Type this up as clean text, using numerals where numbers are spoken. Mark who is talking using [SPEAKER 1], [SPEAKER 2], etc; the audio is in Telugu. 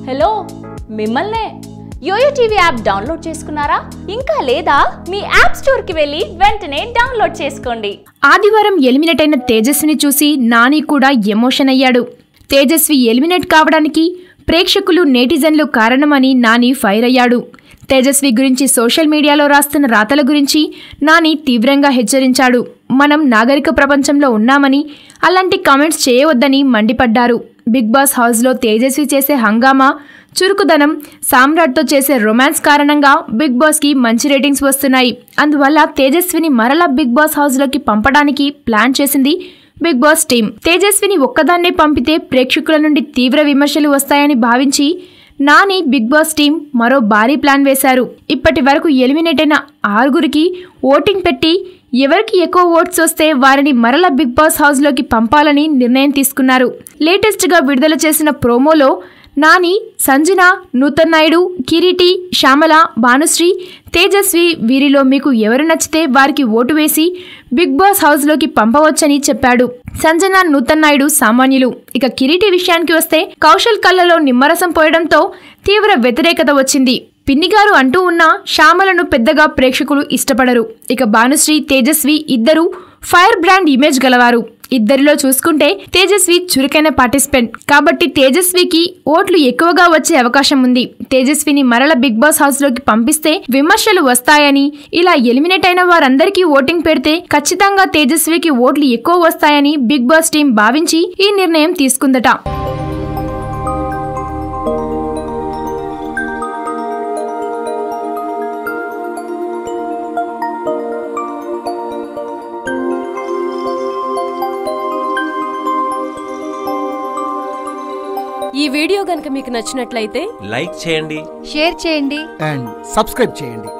[SPEAKER 1] హలో మిమ్మల్నే యోయో టీవీ యాప్ డౌన్లోడ్ చేసుకున్నారా? ఇంకా లేదా? మీ యాప్ స్టోర్ కి వెళ్ళి వెంటనే డౌన్లోడ్ చేసుకోండి.
[SPEAKER 2] ఆదివారం ఎలిమినేట్ అయిన తేజస్విని చూసి నాని కూడా ఎమోషన్ అయ్యాడు. తేజస్వి ఎలిమినేట్ కావడానికి ప్రేక్షకులు నెటిజన్లు కారణమని నాని ఫైర్ అయ్యాడు. తేజస్వి గురించి సోషల్ మీడియాలో రాస్తున్న రాతల గురించి నాని తీవ్రంగా హెచ్చరించాడు. మనం నాగరిక ప్రపంచంలో ఉన్నామని అలాంటి కామెంట్స్ చేయవద్దని మండిపడ్డారు. బిగ్ బాస్ హౌస్లో తేజస్వి చేసే హంగామా, చురుకుదనం, సామ్రాట్తో చేసే రొమాన్స్ కారణంగా బిగ్ బాస్కి మంచి రేటింగ్స్ వస్తున్నాయి. అందువల్ల తేజస్విని మరలా బిగ్ బాస్ హౌస్లోకి పంపడానికి ప్లాన్ చేసింది బిగ్ బాస్ టీం. తేజస్విని ఒక్కదాన్నే పంపితే ప్రేక్షకుల నుండి తీవ్ర విమర్శలు వస్తాయని భావించి నాని, బిగ్ బాస్ టీం మరో భారీ ప్లాన్ వేశారు. ఇప్పటి వరకు ఎలిమినేట్ అయిన 6గురికి ఓటింగ్ పెట్టి ఎవరికి ఎక్కువ ఓట్స్ వస్తే వారిని మరల బిగ్ బాస్ హౌస్లోకి పంపాలని నిర్ణయం తీసుకున్నారు. లేటెస్ట్గా విడుదల చేసిన ప్రోమోలో నాని, సంజన, నూతన్ నాయుడు, కిరీటి, శ్యామల, భానుశ్రీ, తేజస్వి వీరిలో మీకు ఎవరు నచ్చితే వారికి ఓటు వేసి బిగ్ బాస్ హౌస్లోకి పంపవచ్చని చెప్పాడు. సంజన, నూతన్ నాయుడు సామాన్యులు. ఇక కిరీటి విషయానికి వస్తే కౌశల్ కళ్ళలో నిమ్మరసం పోయడంతో తీవ్ర వ్యతిరేకత వచ్చింది. పిన్నిగారు అంటూ ఉన్న శ్యామలను పెద్దగా ప్రేక్షకులు ఇష్టపడరు. ఇక భానుశ్రీ, తేజస్వి ఇద్దరు ఫైర్ బ్రాండ్ ఇమేజ్ గలవారు. ఇద్దరిలో చూసుకుంటే తేజస్వి చురుకైన పార్టిసిపెంట్ కాబట్టి తేజస్వికి ఓట్లు ఎక్కువగా వచ్చే అవకాశం ఉంది. తేజస్విని మరల బిగ్ బాస్ హౌస్లోకి పంపిస్తే విమర్శలు వస్తాయని, ఇలా ఎలిమినేట్ అయిన వారందరికీ ఓటింగ్ పెడితే ఖచ్చితంగా తేజస్వికి ఓట్లు ఎక్కువ వస్తాయని బిగ్ బాస్ టీం భావించి ఈ నిర్ణయం తీసుకుందట.
[SPEAKER 3] ఈ వీడియో గనుక మీకు నచ్చినట్లయితే
[SPEAKER 4] లైక్ చేయండి,
[SPEAKER 5] షేర్ చేయండి
[SPEAKER 6] అండ్ సబ్స్క్రైబ్ చేయండి.